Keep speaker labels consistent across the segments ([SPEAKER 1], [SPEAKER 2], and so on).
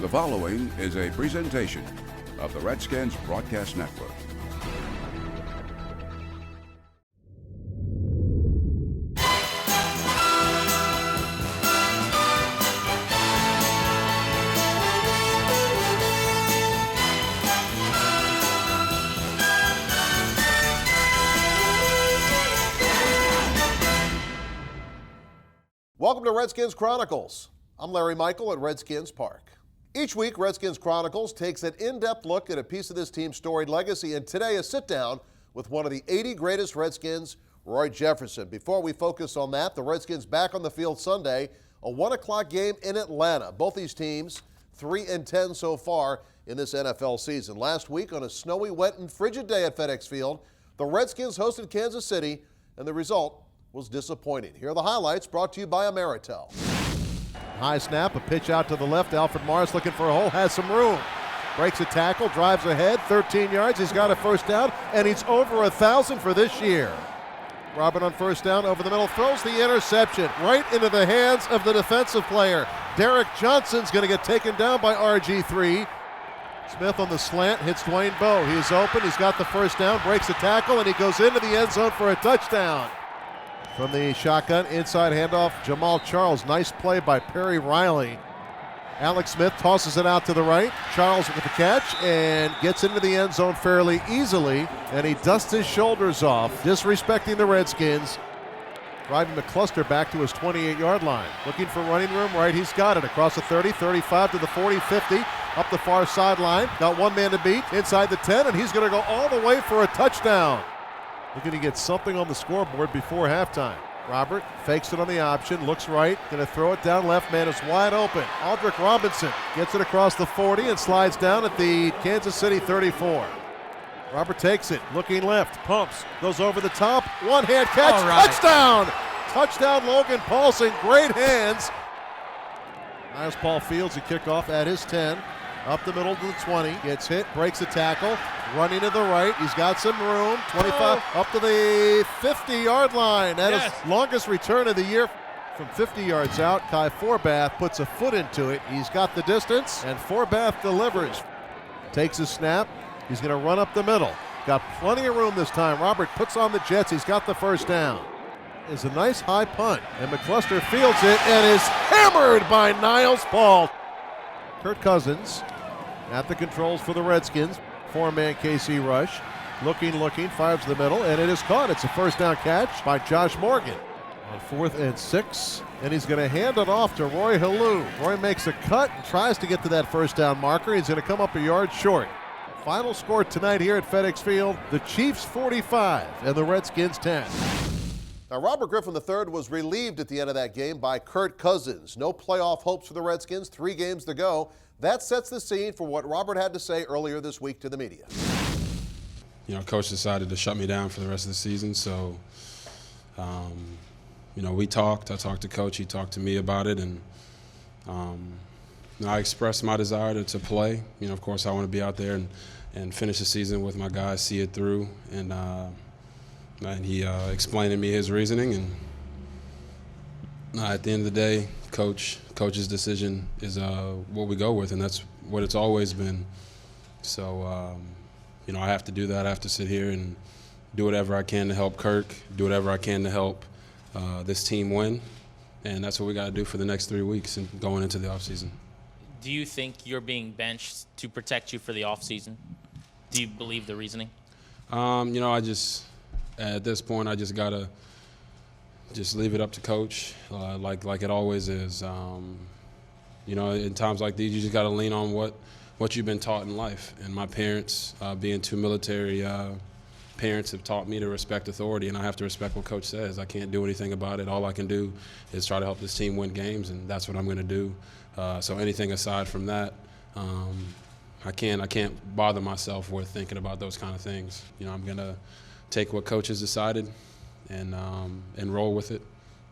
[SPEAKER 1] The following is a presentation of the Redskins Broadcast Network.
[SPEAKER 2] Welcome to Redskins Chronicles. I'm Larry Michael at Redskins Park. Each week, Redskins Chronicles takes an in-depth look at a piece of this team's storied legacy, and today a sit-down with one of the 80 greatest Redskins, Roy Jefferson. Before we focus on that, the Redskins back on the field Sunday, a 1 o'clock game in Atlanta. Both these teams 3-10 so far in this NFL season. Last week on a snowy, wet, and frigid day at FedExField, the Redskins hosted Kansas City, and the result was disappointing. Here are the highlights brought to you by Ameritel.
[SPEAKER 3] High snap, a pitch out to the left. Alfred Morris looking for a hole, has some room. Breaks a tackle, drives ahead, 13 yards. He's got a first down, and he's over 1,000 for this year. Robert on first down, over the middle, throws the interception right into the hands of the defensive player. Derek Johnson's going to get taken down by RG3. Smith on the slant, hits Dwayne Bowe. He is open, he's got the first down, breaks a tackle, and he goes into the end zone for a touchdown. From the shotgun, inside handoff, Jamal Charles. Nice play by Perry Riley. Alex Smith tosses it out to the right. Charles with the catch and gets into the end zone fairly easily. And he dusts his shoulders off, disrespecting the Redskins. Driving the cluster back to his 28-yard line. Looking for running room, right, he's got it. Across the 30, 35 to the 40, 50. Up the far sideline. Got one man to beat inside the 10, and he's going to go all the way for a touchdown. Looking to get something on the scoreboard before halftime. Robert fakes it on the option, looks right, going to throw it down left, man is wide open. Aldrick Robinson gets it across the 40 and slides down at the Kansas City 34. Robert takes it, looking left, pumps, goes over the top, one-hand catch, touchdown! Touchdown Logan Paulson, great hands. Niles Paul Fields a kickoff at his 10. Up the middle to the 20, gets hit, breaks a tackle, running to the right, he's got some room, 25, up to the 50-yard line. That is longest return of the year from 50 yards out. Kai Forbath puts a foot into it, he's got the distance, and Forbath delivers. Takes a snap, he's gonna run up the middle. Got plenty of room this time. Robert puts on the Jets, he's got the first down. It's a nice high punt, and McCluster fields it and is hammered by Niles Paul. Kirk Cousins at the controls for the Redskins. Four-man KC rush. Looking, fires the middle, and it is caught. It's a first down catch by Josh Morgan. On 4th and 6, and he's going to hand it off to Roy Halou. Roy makes a cut and tries to get to that first down marker. He's going to come up a yard short. Final score tonight here at FedExField, the Chiefs 45 and the Redskins 10.
[SPEAKER 2] Now, Robert Griffin III was relieved at the end of that game by Kirk Cousins. No playoff hopes for the Redskins, 3 games to go. That sets the scene for what Robert had to say earlier this week to the media.
[SPEAKER 4] You know, Coach decided to shut me down for the rest of the season, so, you know, we talked. I talked to Coach. He talked to me about it, and I expressed my desire to play. You know, of course, I want to be out there and finish the season with my guys, see it through, and he explained to me his reasoning, and at the end of the day, Coach's decision is what we go with, and that's what it's always been. So, you know, I have to do that. I have to sit here and do whatever I can to help Kirk, do whatever I can to help this team win, and that's what we got to do for the next 3 weeks and going into the offseason.
[SPEAKER 5] Do you think you're being benched to protect you for the offseason? Do you believe the reasoning?
[SPEAKER 4] You know, at this point, I just gotta leave it up to Coach, like it always is. You know, in times like these, you just gotta lean on what you've been taught in life. And my parents, being 2 military parents, have taught me to respect authority, and I have to respect what Coach says. I can't do anything about it. All I can do is try to help this team win games, and that's what I'm gonna do. So anything aside from that, I can't bother myself with thinking about those kind of things. You know, I'm gonna take what Coach has decided and roll with it,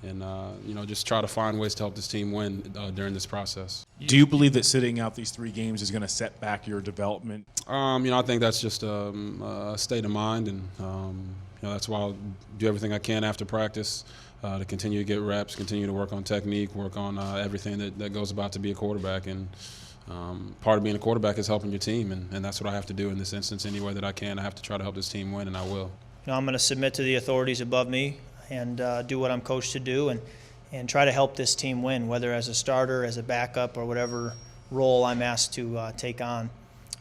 [SPEAKER 4] and you know, just try to find ways to help this team win during this process.
[SPEAKER 6] Do you believe that sitting out these 3 games is going to set back your development?
[SPEAKER 4] You know, I think that's just a state of mind, and you know, that's why I'll do everything I can after practice to continue to get reps, continue to work on technique, work on everything that goes about to be a quarterback, and part of being a quarterback is helping your team, and that's what I have to do in this instance any way that I can. I have to try to help this team win, and I will.
[SPEAKER 7] I'm going to submit to the authorities above me and do what I'm coached to do and try to help this team win, whether as a starter, as a backup, or whatever role I'm asked to take on.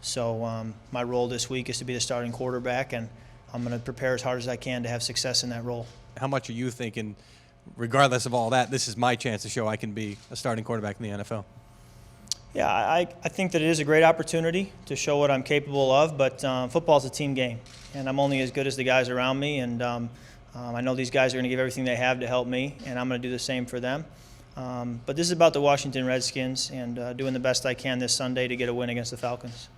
[SPEAKER 7] So my role this week is to be the starting quarterback, and I'm going to prepare as hard as I can to have success in that role.
[SPEAKER 8] How much are you thinking, regardless of all that, this is my chance to show I can be a starting quarterback in the NFL?
[SPEAKER 7] Yeah, I think that it is a great opportunity to show what I'm capable of, but football's a team game, and I'm only as good as the guys around me, and I know these guys are going to give everything they have to help me, and I'm going to do the same for them. But this is about the Washington Redskins and doing the best I can this Sunday to get a win against the Falcons.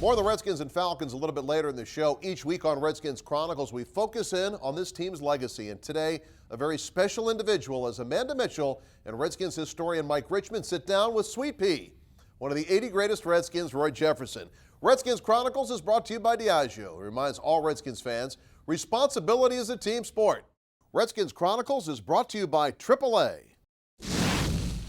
[SPEAKER 2] More of the Redskins and Falcons a little bit later in the show. Each week on Redskins Chronicles, we focus in on this team's legacy. And today, a very special individual as Amanda Mitchell and Redskins historian Mike Richman sit down with Sweet Pea, one of the 80 greatest Redskins, Roy Jefferson. Redskins Chronicles is brought to you by Diageo. It reminds all Redskins fans, responsibility is a team sport. Redskins Chronicles is brought to you by AAA.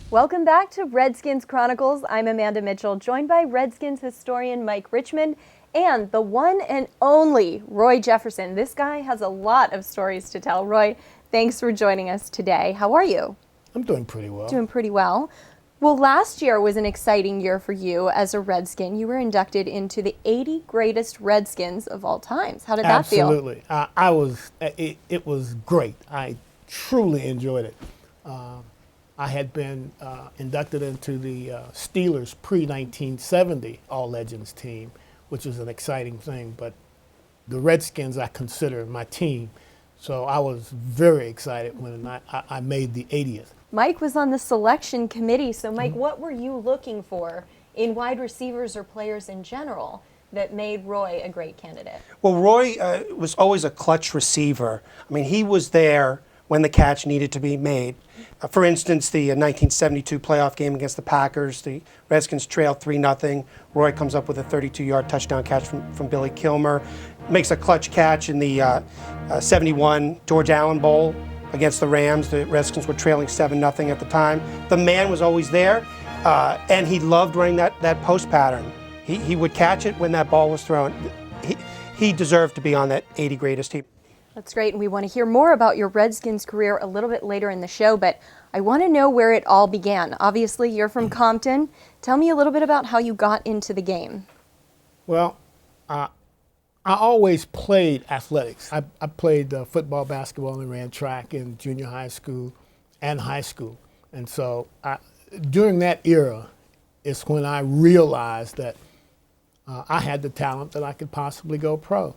[SPEAKER 9] Welcome back to Redskins Chronicles. I'm Amanda Mitchell, joined by Redskins historian Mike Richman and the one and only Roy Jefferson. This guy has a lot of stories to tell. Roy, thanks for joining us today. How are you?
[SPEAKER 10] I'm doing pretty well.
[SPEAKER 9] Doing pretty well. Well, last year was an exciting year for you as a Redskin. You were inducted into the 80 greatest Redskins of all times. How did that feel?
[SPEAKER 10] Absolutely. It was great. I truly enjoyed it. I had been inducted into the Steelers pre-1970 All Legends team, which was an exciting thing. But the Redskins I consider my team. So I was very excited when I made the 80th.
[SPEAKER 9] Mike was on the selection committee. So, Mike, what were you looking for in wide receivers or players in general that made Roy a great candidate?
[SPEAKER 11] Well, Roy was always a clutch receiver. I mean, he was there when the catch needed to be made. For instance, the 1972 playoff game against the Packers, the Redskins trailed 3-0. Roy comes up with a 32-yard touchdown catch from Billy Kilmer, makes a clutch catch in the 71 George Allen Bowl against the Rams. The Redskins were trailing 7-0 at the time. The man was always there, and he loved running that post pattern. He would catch it when that ball was thrown. He deserved to be on that 80 greatest team.
[SPEAKER 9] That's great, and we want to hear more about your Redskins career a little bit later in the show, but I want to know where it all began. Obviously, you're from Compton. Tell me a little bit about how you got into the game.
[SPEAKER 10] Well, I always played athletics. I played football, basketball, and ran track in junior high school and high school. And so during that era is when I realized that I had the talent that I could possibly go pro.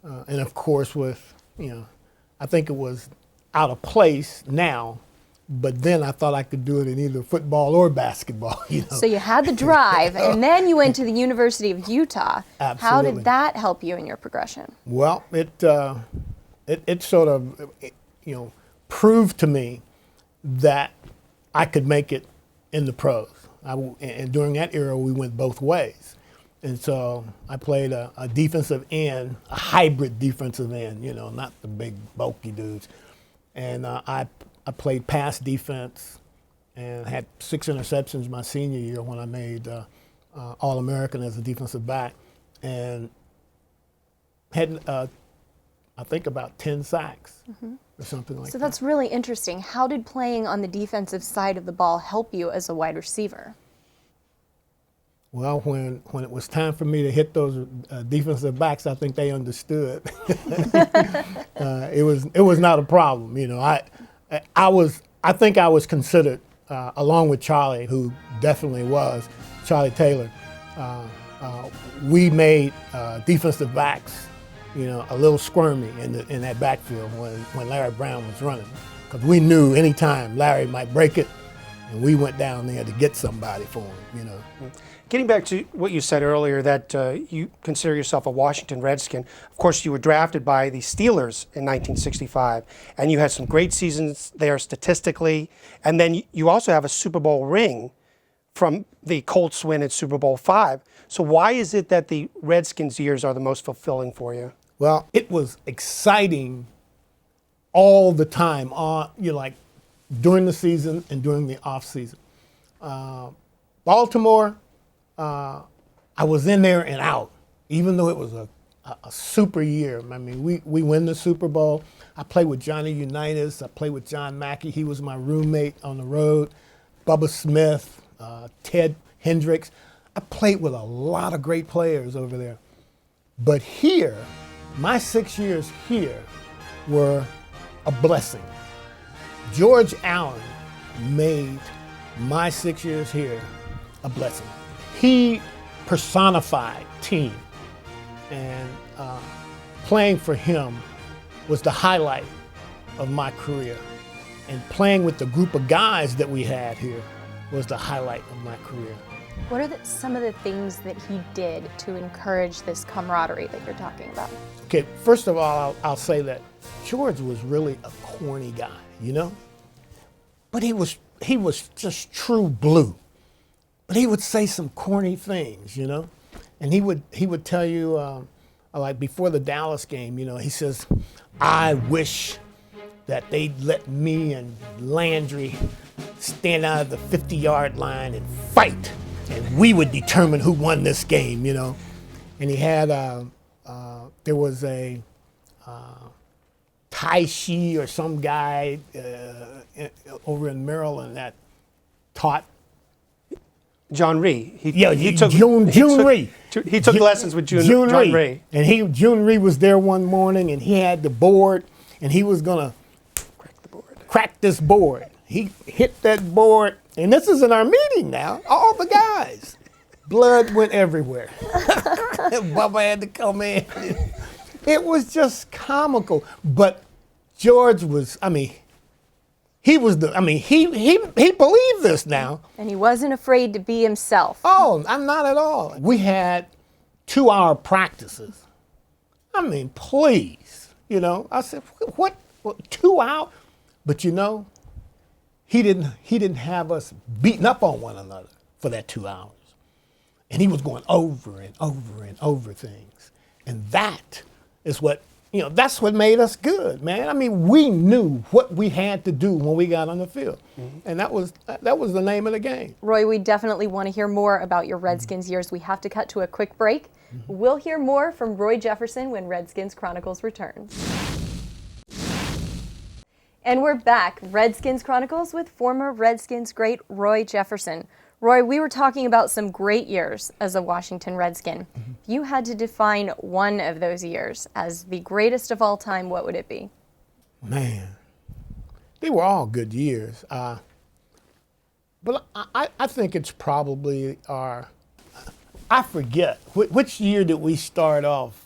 [SPEAKER 10] And of course, I think it was out of place now, but then I thought I could do it in either football or basketball.
[SPEAKER 9] So you had the drive, and then you went to the University of Utah.
[SPEAKER 10] Absolutely.
[SPEAKER 9] How did that help you in your progression?
[SPEAKER 10] Well, it sort of proved to me that I could make it in the pros. And during that era, we went both ways. And so I played a defensive end, a hybrid defensive end, not the big bulky dudes. And I played pass defense and had 6 interceptions my senior year when I made All-American as a defensive back, and had I think about 10 sacks or something like that.
[SPEAKER 9] So that's really interesting. How did playing on the defensive side of the ball help you as a wide receiver?
[SPEAKER 10] Well, when it was time for me to hit those defensive backs, I think they understood. It was not a problem, I think I was considered, along with Charlie, who definitely was, Charley Taylor. We made defensive backs, a little squirmy in that backfield when Larry Brown was running, because we knew anytime Larry might break it, and we went down there to get somebody for him,
[SPEAKER 11] Getting back to what you said earlier, that you consider yourself a Washington Redskin. Of course, you were drafted by the Steelers in 1965, and you had some great seasons there statistically. And then you also have a Super Bowl ring from the Colts win at Super Bowl V. So why is it that the Redskins years are the most fulfilling for you?
[SPEAKER 10] Well, it was exciting all the time, during the season and during the off season. Baltimore, I was in there and out, even though it was a super year. I mean, we win the Super Bowl. I played with Johnny Unitas. I played with John Mackey. He was my roommate on the road. Bubba Smith, Ted Hendricks. I played with a lot of great players over there. But here, my 6 years here were a blessing. George Allen made my 6 years here a blessing. He personified team, and playing for him was the highlight of my career. And playing with the group of guys that we had here was the highlight of my career.
[SPEAKER 9] What are some of the things that he did to encourage this camaraderie that you're talking about?
[SPEAKER 10] Okay, first of all, I'll say that George was really a corny guy, you know? But he was just true blue. But he would say some corny things, you know? And he would tell you, like before the Dallas game, you know, he says, I wish that they'd let me and Landry stand out of the 50-yard line and fight, and we would determine who won this game, you know? And he had, there was a Tai Shi or some guy over in Maryland that taught
[SPEAKER 11] John Rhee.
[SPEAKER 10] He took
[SPEAKER 11] lessons with John Rhee.
[SPEAKER 10] And June Rhee was there one morning, and he had the board, and he was gonna crack this board. He hit that board, and this is in our meeting now. All the guys, blood went everywhere. Bubba had to come in. It was just comical. But George was, he believed this now.
[SPEAKER 9] And he wasn't afraid to be himself.
[SPEAKER 10] Oh, I'm not at all. We had 2-hour practices. Please, you know. I said, what 2 hours? But you know, he didn't have us beating up on one another for that 2 hours. And he was going over and over and over things. And that is what, you know, that's what made us good, man. We knew what we had to do when we got on the field. Mm-hmm. And that was the name of the game.
[SPEAKER 9] Roy, we definitely want to hear more about your Redskins years. We have to cut to a quick break. Mm-hmm. We'll hear more from Roy Jefferson when Redskins Chronicles returns. And we're back, Redskins Chronicles, with former Redskins great Roy Jefferson. Roy, we were talking about some great years as a Washington Redskin. Mm-hmm. If you had to define one of those years as the greatest of all time, what would it be?
[SPEAKER 10] Man, they were all good years. But I think it's probably I forget, which year did we start off?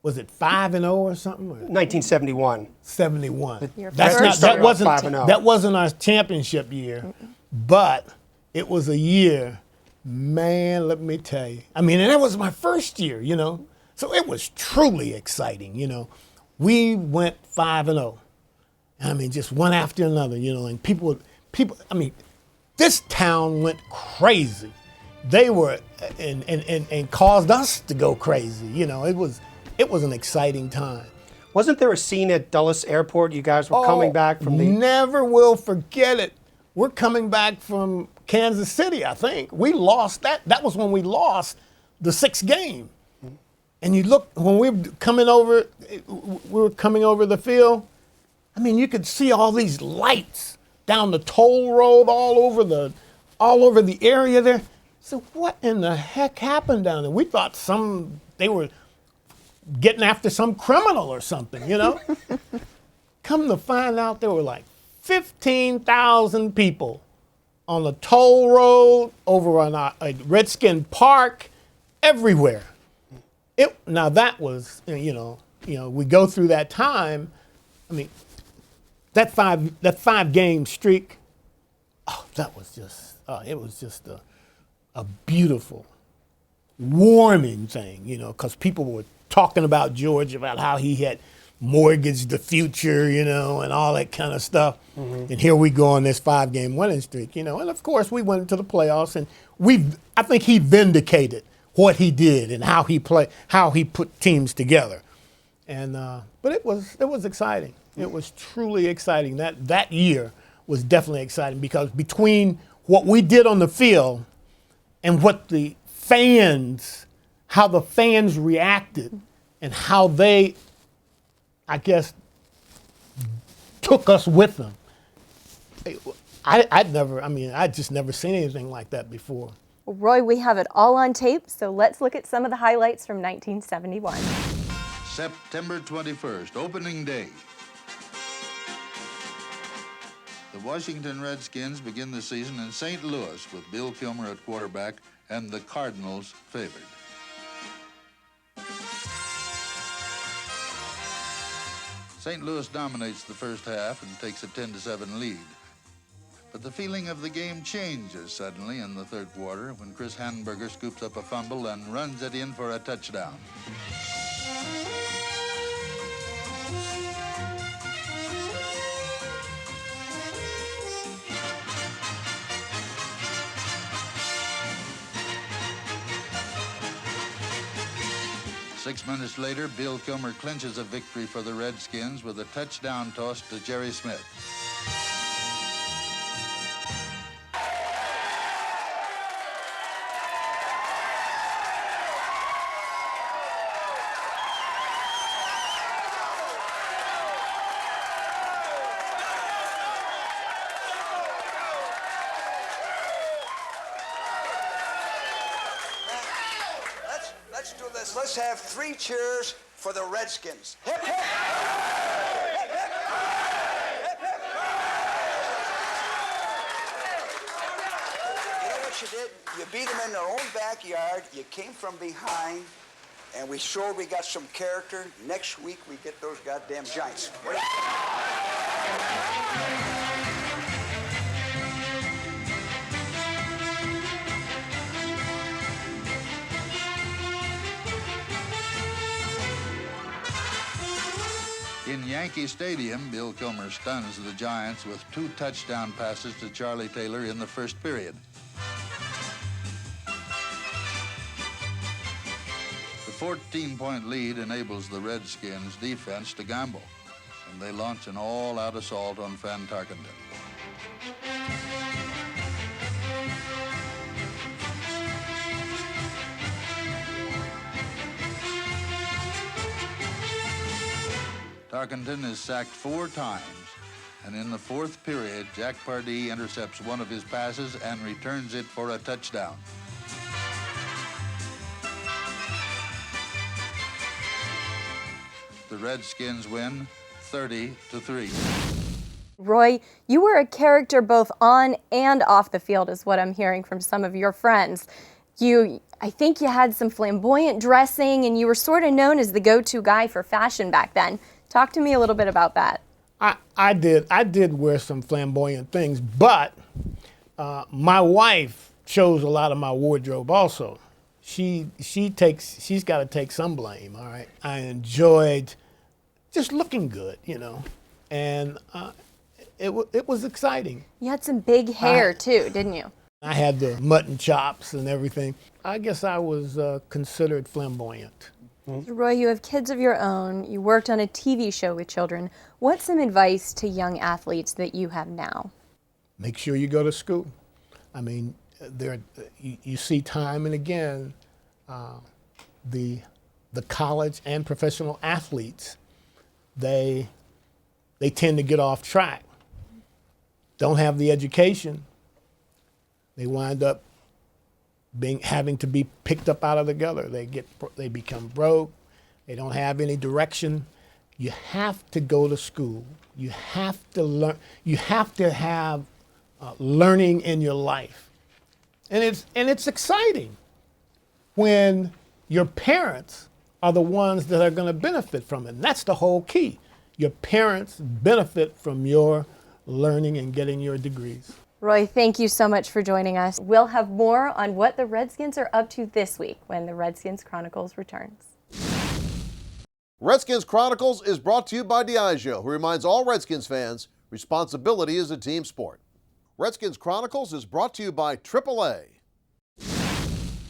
[SPEAKER 10] Was it 5-0 or something?
[SPEAKER 11] 1971.
[SPEAKER 10] 71.
[SPEAKER 11] That
[SPEAKER 10] wasn't our championship year, but it was a year, man, let me tell you. And that was my first year, you know. So it was truly exciting, you know. We went 5-0. Just one after another, you know, and people, this town went crazy. They were, and caused us to go crazy, you know. It was an exciting time.
[SPEAKER 11] Wasn't there a scene at Dulles Airport? You guys were coming back from the...
[SPEAKER 10] Never will forget it. We're coming back from Kansas City, I think. We lost that. That was when we lost the 6th game. And you look, when we were coming over the field, you could see all these lights down the toll road all over the area there. So what in the heck happened down there? We thought they were getting after some criminal or something, you know? Come to find out, there were like 15,000 people on the toll road, over on a Redskin Park, everywhere. Now that was, you know, we go through that time. That 5-game streak. That was just, it was just a beautiful, warming thing, you know, because people were talking about George, about how he had mortgaged the future, you know, and all that kind of stuff. Mm-hmm. And here we go on this 5-game winning streak, you know. And of course, we went into the playoffs, and I think he vindicated what he did and how he put teams together. And but it was exciting. It was truly exciting. That year was definitely exciting, because between what we did on the field and what the fans, how the fans reacted and how they, I guess, took us with them. I'd just never seen anything like that before.
[SPEAKER 9] Well, Roy, we have it all on tape, so let's look at some of the highlights from 1971.
[SPEAKER 12] September 21st, opening day. The Washington Redskins begin the season in St. Louis with Bill Kilmer at quarterback and the Cardinals favored. St. Louis dominates the first half and takes a 10-7 lead. But the feeling of the game changes suddenly in the third quarter when Chris Hanburger scoops up a fumble and runs it in for a touchdown. Six minutes later, Bill Kilmer clinches a victory for the Redskins with a touchdown toss to Jerry Smith.
[SPEAKER 13] Let's do this. Let's have 3 cheers for the Redskins. Hip, hip. Hip, hip. Hip, hip. You know what you did? You beat them in their own backyard. You came from behind, and we showed we got some character. Next week, we get those goddamn Giants.
[SPEAKER 12] In Yankee Stadium, Bill Kilmer stuns the Giants with 2 touchdown passes to Charley Taylor in the first period. The 14-point lead enables the Redskins defense to gamble, and they launch an all-out assault on Van Tarkenton. Tarkenton is sacked 4 times, and in the fourth period, Jack Pardee intercepts one of his passes and returns it for a touchdown. The Redskins win 30-3.
[SPEAKER 9] Roy, you were a character both on and off the field, is what I'm hearing from some of your friends. I think you had some flamboyant dressing, and you were sort of known as the go-to guy for fashion back then. Talk to me a little bit about that.
[SPEAKER 10] I did wear some flamboyant things, but my wife chose a lot of my wardrobe also. She's got to take some blame, all right? I enjoyed just looking good, you know, and it was exciting.
[SPEAKER 9] You had some big hair too, didn't you?
[SPEAKER 10] I had the mutton chops and everything. I guess I was considered flamboyant.
[SPEAKER 9] Roy, you have kids of your own. You worked on a TV show with children. What's some advice to young athletes that you have now?
[SPEAKER 10] Make sure you go to school. I mean, you see time and again the college and professional athletes, they tend to get off track. Don't have the education. They wind up having to be picked up out of the gutter. They become broke. They don't have any direction. You have to go to school. You have to learn. You have to have learning in your life, and it's exciting when your parents are the ones that are going to benefit from it. And that's the whole key. Your parents benefit from your learning and getting your degrees.
[SPEAKER 9] Roy, thank you so much for joining us. We'll have more on what the Redskins are up to this week when the Redskins Chronicles returns.
[SPEAKER 2] Redskins Chronicles is brought to you by Diageo, who reminds all Redskins fans responsibility is a team sport. Redskins Chronicles is brought to you by AAA.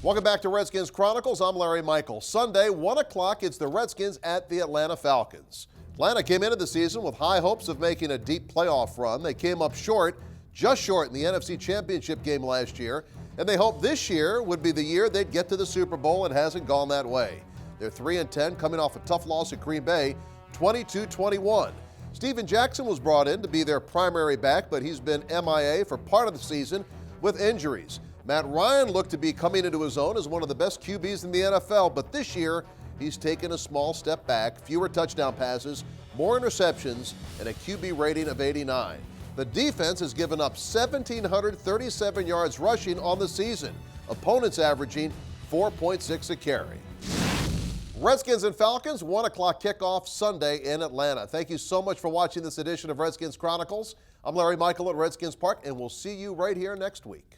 [SPEAKER 2] Welcome back to Redskins Chronicles. I'm Larry Michael. Sunday, 1 o'clock, it's the Redskins at the Atlanta Falcons. Atlanta came into the season with high hopes of making a deep playoff run. They came up short, just short in the NFC Championship game last year, And they hoped this year would be the year they'd get to the Super Bowl. It hasn't gone that way. They're 3-10, coming off a tough loss at Green Bay, 22-21. Steven Jackson was brought in to be their primary back, but he's been MIA for part of the season with injuries. Matt Ryan looked to be coming into his own as one of the best QBs in the NFL, but this year he's taken a small step back, fewer touchdown passes, more interceptions, and a QB rating of 89. The defense has given up 1,737 yards rushing on the season, opponents averaging 4.6 a carry. Redskins and Falcons, 1 o'clock kickoff Sunday in Atlanta. Thank you so much for watching this edition of Redskins Chronicles. I'm Larry Michael at Redskins Park, and we'll see you right here next week.